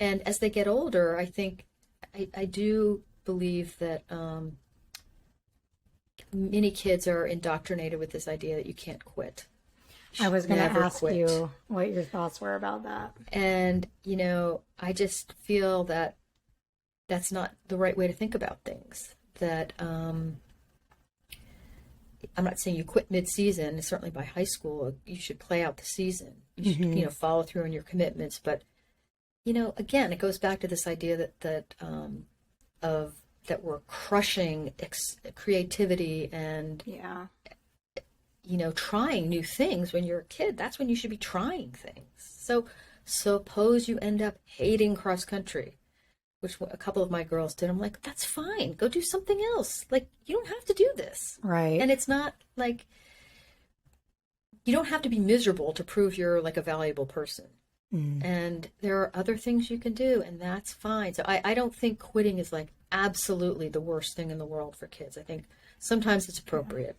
as they get older, I think I do believe that many kids are indoctrinated with this idea that you can't quit. I was going to Never ask quit. you what your thoughts were about that. And, I just feel that that's not the right way to think about things. That I'm not saying you quit mid-season. Certainly by high school, you should play out the season. You should, follow through on your commitments. But, again, it goes back to this idea that we're crushing creativity and trying new things when you're a kid. That's when you should be trying things. So suppose you end up hating cross country, which a couple of my girls did. I'm like, that's fine. Go do something else. Like, you don't have to do this. Right. And it's not like, you don't have to be miserable to prove you're like a valuable person. And there are other things you can do, and that's fine. So I don't think quitting is like absolutely the worst thing in the world for kids. I think sometimes it's appropriate.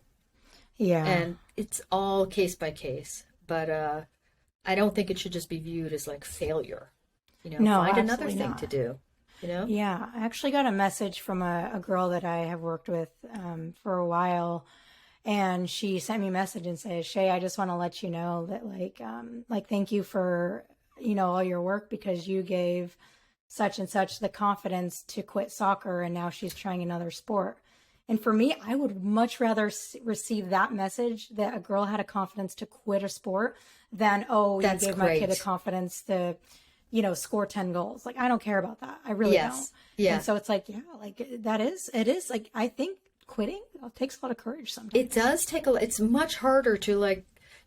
Yeah. And it's all case by case. But I don't think it should just be viewed as like failure. No, find another absolutely thing not. to do. Yeah, I actually got a message from a girl that I have worked with for a while, and she sent me a message and said, "Shay, I just want to let you know that like thank you for all your work, because you gave such and such the confidence to quit soccer, and now she's trying another sport." And for me, I would much rather receive that message, that a girl had a confidence to quit a sport, than, oh, That's you gave my kid a great. confidence to score 10 goals. Like, I don't care about that. I really don't. Yes. Yeah. And so it's like, yeah, like it is like, I think quitting takes a lot of courage sometimes. It does take it's much harder to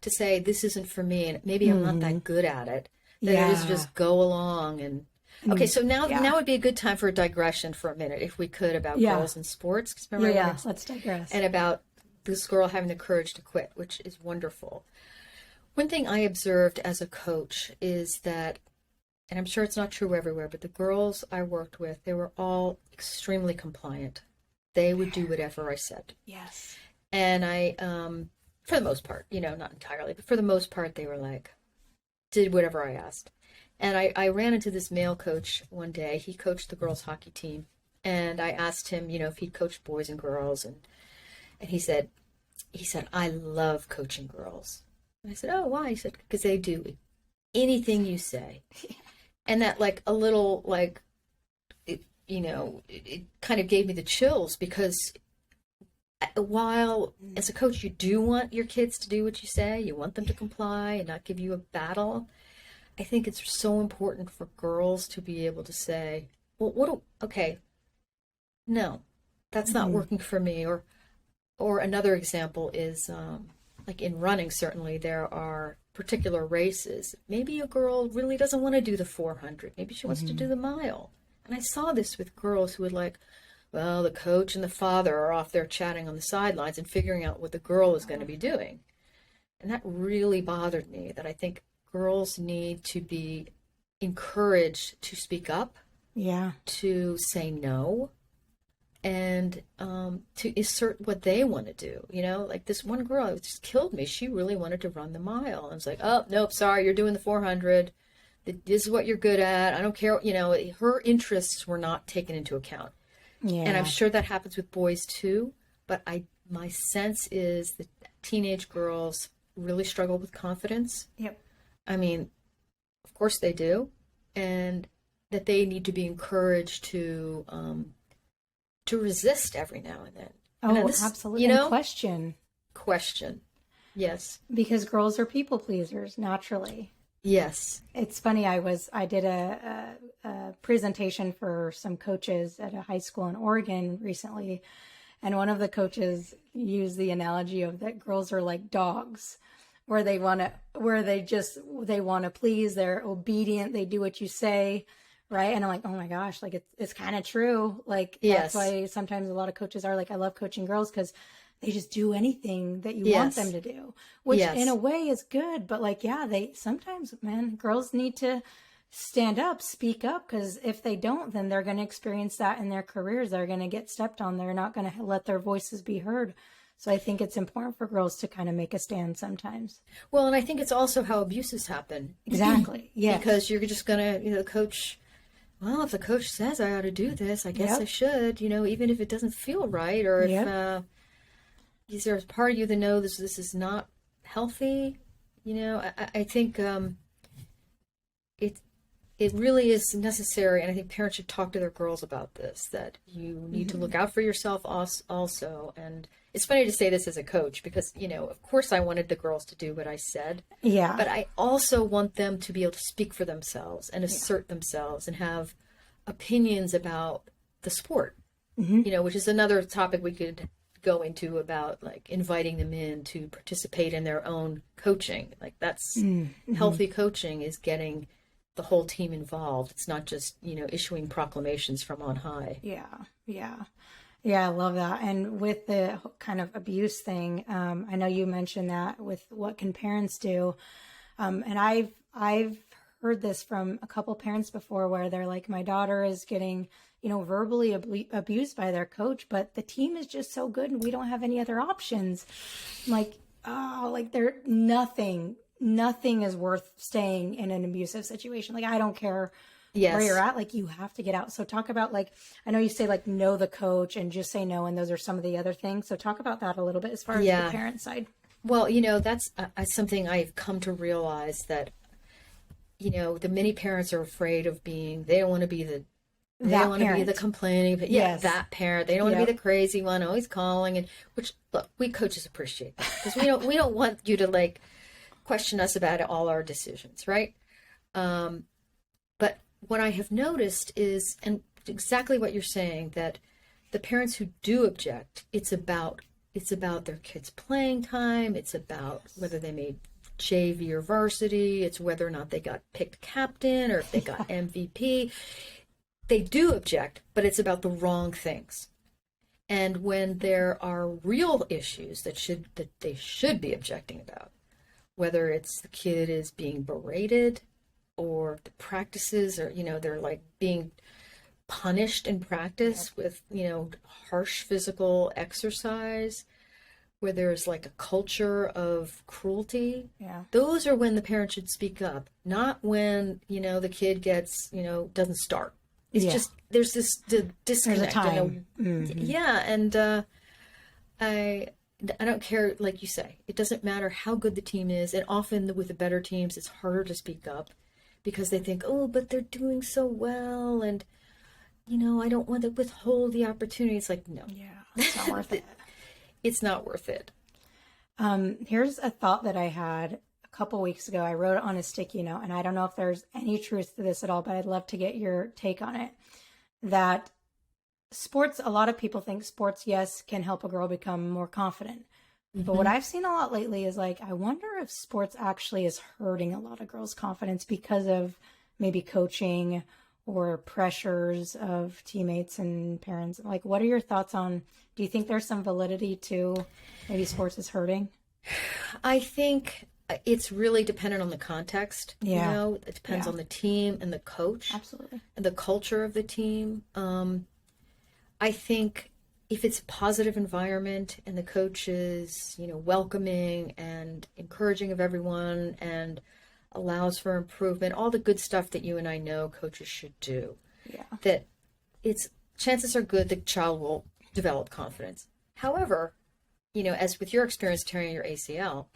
say this isn't for me, and maybe I'm not that good at it, than it is Yeah. just go along and okay. So now would be a good time for a digression for a minute, if we could, about girls in sports. 'Cause remember I wanted Let's digress. and about this girl having the courage to quit, which is wonderful. One thing I observed as a coach is that, and I'm sure it's not true everywhere, but the girls I worked with, they were all extremely compliant. They would do whatever I said. Yes. And I, for the most part, not entirely, but for the most part, they were like, did whatever I asked. And I ran into this male coach one day. He coached the girls' hockey team. And I asked him, if he'd coached boys and girls. And he said, I love coaching girls. And I said, oh, why? He said, because they do anything you say. And that a little it kind of gave me the chills, because while as a coach you do want your kids to do what you say, you want them to comply and not give you a battle, I think it's so important for girls to be able to say, well, okay, no, that's not working for me. Or another example is like in running, certainly there are particular races. Maybe a girl really doesn't want to do the 400. Maybe she wants to do the mile. And I saw this with girls who would well, the coach and the father are off there chatting on the sidelines and figuring out what the girl is going to be doing. And that really bothered me, that I think girls need to be encouraged to speak up, to say no, and to assert what they want to do. Like this one girl, it just killed me. She really wanted to run the mile. And it's like, oh, nope, sorry, you're doing the 400. This is what you're good at. I don't care. Her interests were not taken into account. Yeah. And I'm sure that happens with boys too. But my sense is that teenage girls really struggle with confidence. Yep. I mean, of course they do. And that they need to be encouraged to resist every now and then. Oh, and absolutely. And Question. Yes. Because girls are people pleasers naturally. Yes. It's funny. I did a presentation for some coaches at a high school in Oregon recently, and one of the coaches used the analogy of that girls are like dogs, where they want to please. They're obedient. They do what you say, right? And I'm like, oh my gosh, like it's kind of true. Like that's why sometimes a lot of coaches are like, I love coaching girls, because they just do anything that you want them to do, which in a way is good. But they sometimes, man, girls need to stand up, speak up, because if they don't, then they're going to experience that in their careers. They're going to get stepped on. They're not going to let their voices be heard. So I think it's important for girls to kind of make a stand sometimes. Well, and I think it's also how abuses happen. Exactly. Yeah. Because you're just going to, the coach, well, if the coach says I ought to do this, I guess I should, even if it doesn't feel right, or if is there a part of you that knows this is not healthy? I think it really is necessary, and I think parents should talk to their girls about this, that you need to look out for yourself also. And it's funny to say this as a coach because, of course I wanted the girls to do what I said. Yeah. But I also want them to be able to speak for themselves and assert themselves and have opinions about the sport, which is another topic we could go into about like inviting them in to participate in their own coaching. Like that's healthy coaching is getting the whole team involved. It's not just, issuing proclamations from on high. Yeah, I love that. And with the kind of abuse thing, I know you mentioned that with what can parents do. And I've heard this from a couple parents before where they're like, my daughter is getting, verbally abused by their coach, but the team is just so good and we don't have any other options. I'm like, oh, like nothing is worth staying in an abusive situation. Like, I don't care where you're at, like you have to get out. So talk about like, I know you say like, know the coach and just say no. And those are some of the other things. So talk about that a little bit as far as the parent side. Well, that's something I've come to realize that, the many parents are afraid of they don't want to be the complaining, but that parent, they don't want to be the crazy one always calling. And which, look, we coaches appreciate that because we don't want you to like question us about all our decisions, right? But what I have noticed is, and exactly what you're saying, that the parents who do object, it's about their kids' playing time. It's about whether they made JV or varsity. It's whether or not they got picked captain or if they got MVP. They do object, but it's about the wrong things. And when there are real issues that they should be objecting about, whether it's the kid is being berated or the practices or, they're like being punished in practice with, harsh physical exercise, where there's like a culture of cruelty. Yeah. Those are when the parent should speak up, not when, the kid gets, doesn't start. It's just, there's this disconnect. There's a time. And I don't care, like you say, it doesn't matter how good the team is. And often with the better teams, it's harder to speak up because they think, oh, but they're doing so well. And, I don't want to withhold the opportunity. It's like, no. Yeah, it's not worth it. It's not worth it. Here's a thought that I had a couple weeks ago. I wrote it on a sticky note, and I don't know if there's any truth to this at all, but I'd love to get your take on it. That sports, a lot of people think sports, yes, can help a girl become more confident. But what I've seen a lot lately is like, I wonder if sports actually is hurting a lot of girls' confidence because of maybe coaching or pressures of teammates and parents. Like, what are your thoughts on, do you think there's some validity to maybe sports is hurting? I think it's really dependent on the context. Yeah. It depends on the team and the coach. Absolutely. And the culture of the team. I think if it's a positive environment and the coach is, welcoming and encouraging of everyone and allows for improvement, all the good stuff that you and I know coaches should do. Yeah. That chances are good the child will develop confidence. However, as with your experience tearing your ACL,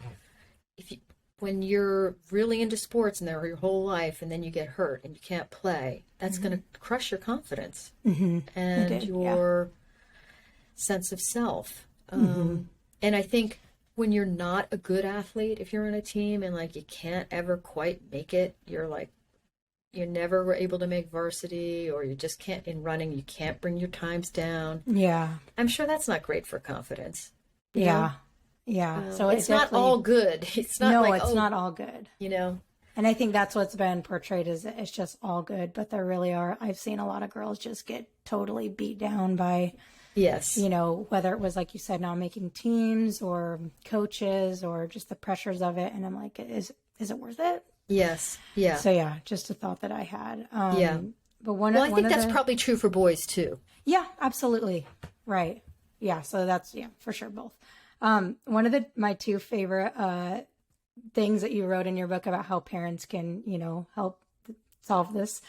when you're really into sports and they're your whole life and then you get hurt and you can't play, that's going to crush your confidence and your sense of self. And I think when you're not a good athlete, if you're on a team and like you can't ever quite make it, you're never were able to make varsity, or you just can't in running, you can't bring your times down. Yeah. I'm sure that's not great for confidence. Yeah. Yeah. So it's not all good. It's not it's not all good. And I think that's what's been portrayed as it's just all good, but there really are. I've seen a lot of girls just get totally beat down by, whether it was like you said, not making teams or coaches or just the pressures of it. And I'm like, is it worth it? Yes. Yeah. So yeah, just a thought that I had. Yeah. But Well, I one think of that's the probably true for boys too. yeah, absolutely. Right. Yeah, so that's yeah, for sure both. One of my two favorite things that you wrote in your book about how parents can, help solve this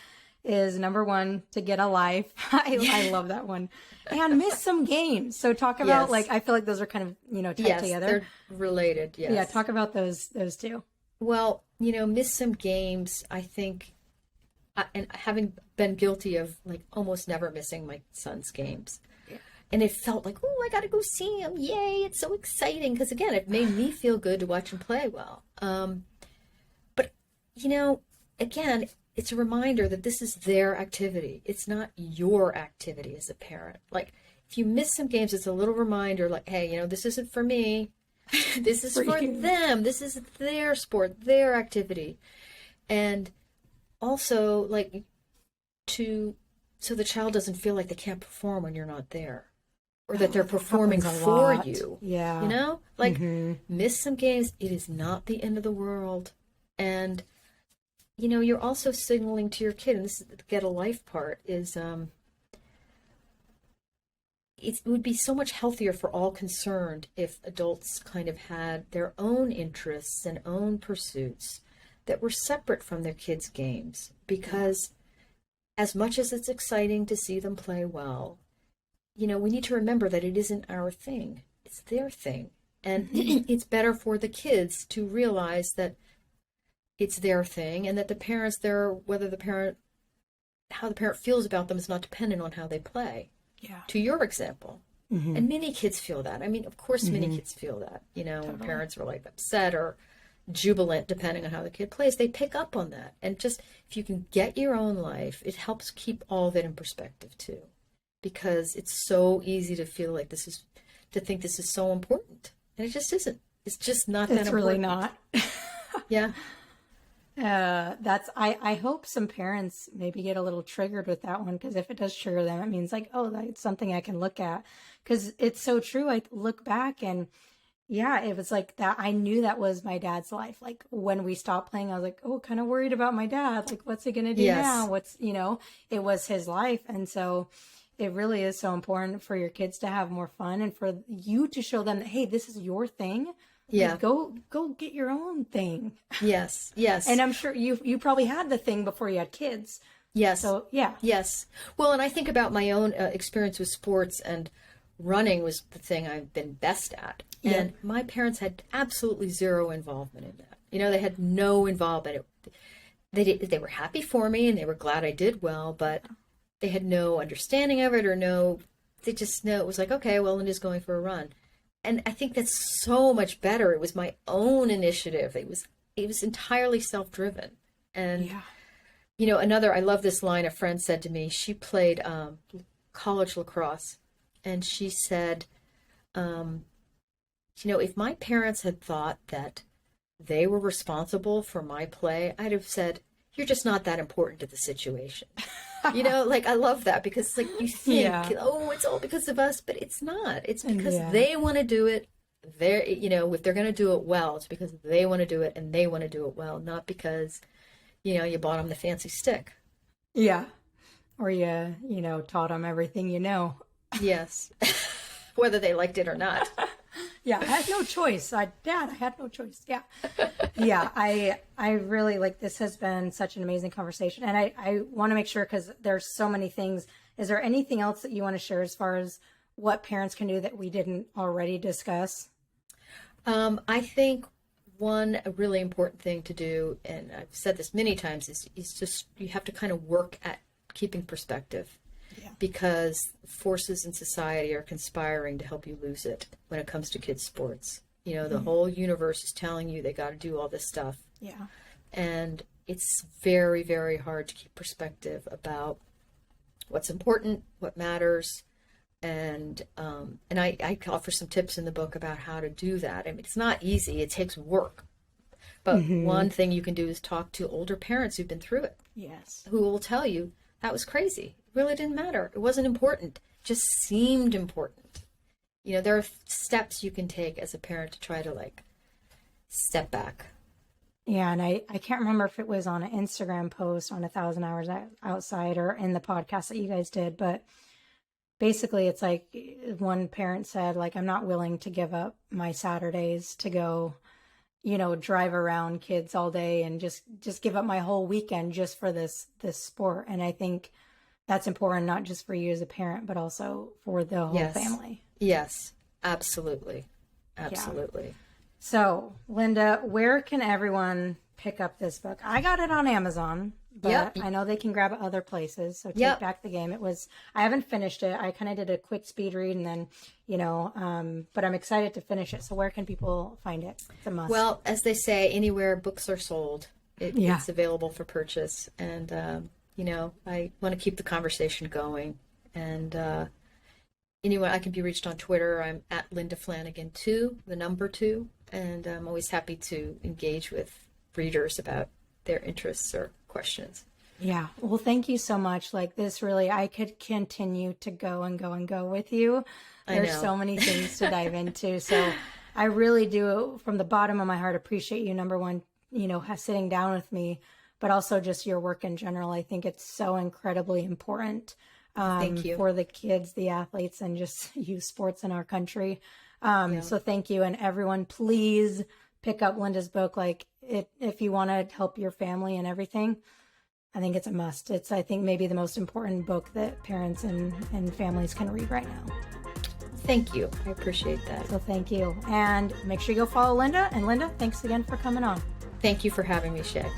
is number one, to get a life. I love that one. And miss some games. So talk about Yes. like I feel like those are kind of, tied Yes, together. they're related. Yeah, Yes. talk about those two. Well, miss some games, I think, and having been guilty of like almost never missing my son's games. And it felt like, oh, I got to go see him. Yay, it's so exciting. Because again, it made me feel good to watch him play well. But, again, it's a reminder that this is their activity. It's not your activity as a parent. Like, if you miss some games, it's a little reminder like, hey, this isn't for me. This is for them. This is their sport, their activity. And also, like, so the child doesn't feel like they can't perform when you're not there. Or that they're performing for you. Yeah. Like miss some games. It is not the end of the world. And, you're also signaling to your kid, and this is the get a life part, is it would be so much healthier for all concerned if adults kind of had their own interests and own pursuits that were separate from their kids' games. Because as much as it's exciting to see them play well, we need to remember that it isn't our thing. It's their thing. And it's better for the kids to realize that it's their thing and that the parents there, how the parent feels about them is not dependent on how they play. Yeah. To your example. And many kids feel that. I mean, of course, many kids feel that, Totally. when parents are like upset or jubilant, depending on how the kid plays, they pick up on that. And just, if you can get your own life, it helps keep all of it in perspective too. Because it's so easy to feel like to think this is so important. And it just isn't. It's just not that important. It's really not. Yeah. I hope some parents maybe get a little triggered with that one, because if it does trigger them, it means like, oh, that's something I can look at. Because it's so true. I look back and yeah, it was like that. I knew that was my dad's life. Like when we stopped playing, I was like, oh, kind of worried about my dad. Like, what's he going to do now? It was his life. And so it really is so important for your kids to have more fun and for you to show them that, hey, this is your thing. Yeah. Like, go get your own thing. Yes. Yes. And I'm sure you probably had the thing before you had kids. Yes. So, yeah. Yes. Well, and I think about my own experience with sports, and running was the thing I've been best at. Yeah. And my parents had absolutely zero involvement in that. They had no involvement. They were happy for me and they were glad I did well, but they had no understanding of it they just know it was like, okay, well, Linda's going for a run. And I think that's so much better. It was my own initiative. It was entirely self-driven. And, I love this line a friend said to me. She played college lacrosse. And she said, if my parents had thought that they were responsible for my play, I'd have said, you're just not that important to the situation. I love that, because like you think, oh, it's all because of us, but it's not. It's because they want to do it. If they're going to do it well, it's because they want to do it and they want to do it well, not because, you bought them the fancy stick. Yeah. Or you taught them everything you know. Yes. Whether they liked it or not. Yeah, I had no choice. I had no choice. Yeah. Yeah, I really like, this has been such an amazing conversation. And I want to make sure, because there's so many things. Is there anything else that you want to share as far as what parents can do that we didn't already discuss? I think one really important thing to do, and I've said this many times, is just you have to kind of work at keeping perspective. Yeah. Because forces in society are conspiring to help you lose it when it comes to kids' sports. The whole universe is telling you they got to do all this stuff. Yeah. And it's very, very hard to keep perspective about what's important, what matters. And I offer some tips in the book about how to do that. I mean, it's not easy. It takes work. But one thing you can do is talk to older parents who've been through it. Yes. Who will tell you, that was crazy. It really didn't matter. It wasn't important. It just seemed important. There are steps you can take as a parent to try to step back. Yeah, and I can't remember if it was on an Instagram post on 1,000 Hours Outside or in the podcast that you guys did, but basically it's like one parent said, like, I'm not willing to give up my Saturdays to go, drive around kids all day and just give up my whole weekend just for this sport. And I think that's important, not just for you as a parent, but also for the whole Yes. family. Yes, absolutely. Absolutely. Yeah. So, Linda, where can everyone pick up this book? I got it on Amazon, but Yep. I know they can grab it other places. So Take Yep. Back the Game. I haven't finished it. I kind of did a quick speed read and then, but I'm excited to finish it. So where can people find it? It's a must. Well, as they say, anywhere books are sold, Yeah. it's available for purchase. And, I want to keep the conversation going. And anyway, I can be reached on Twitter. I'm at Linda Flanagan 2, the number 2. And I'm always happy to engage with readers about their interests or questions. Yeah. Well, thank you so much. Like this really, I could continue to go and go and go with you. There's know. so many things to dive into. So I really do, from the bottom of my heart, appreciate you, number one, sitting down with me, but also just your work in general. I think it's so incredibly important Thank you. for the kids, the athletes, and just youth sports in our country. Yeah. So thank you. And everyone, please pick up Linda's book. Like if you want to help your family and everything, I think it's a must. It's, I think, maybe the most important book that parents and families can read right now. Thank you. I appreciate that. So thank you. And make sure you go follow Linda. And Linda, thanks again for coming on. Thank you for having me, Shay.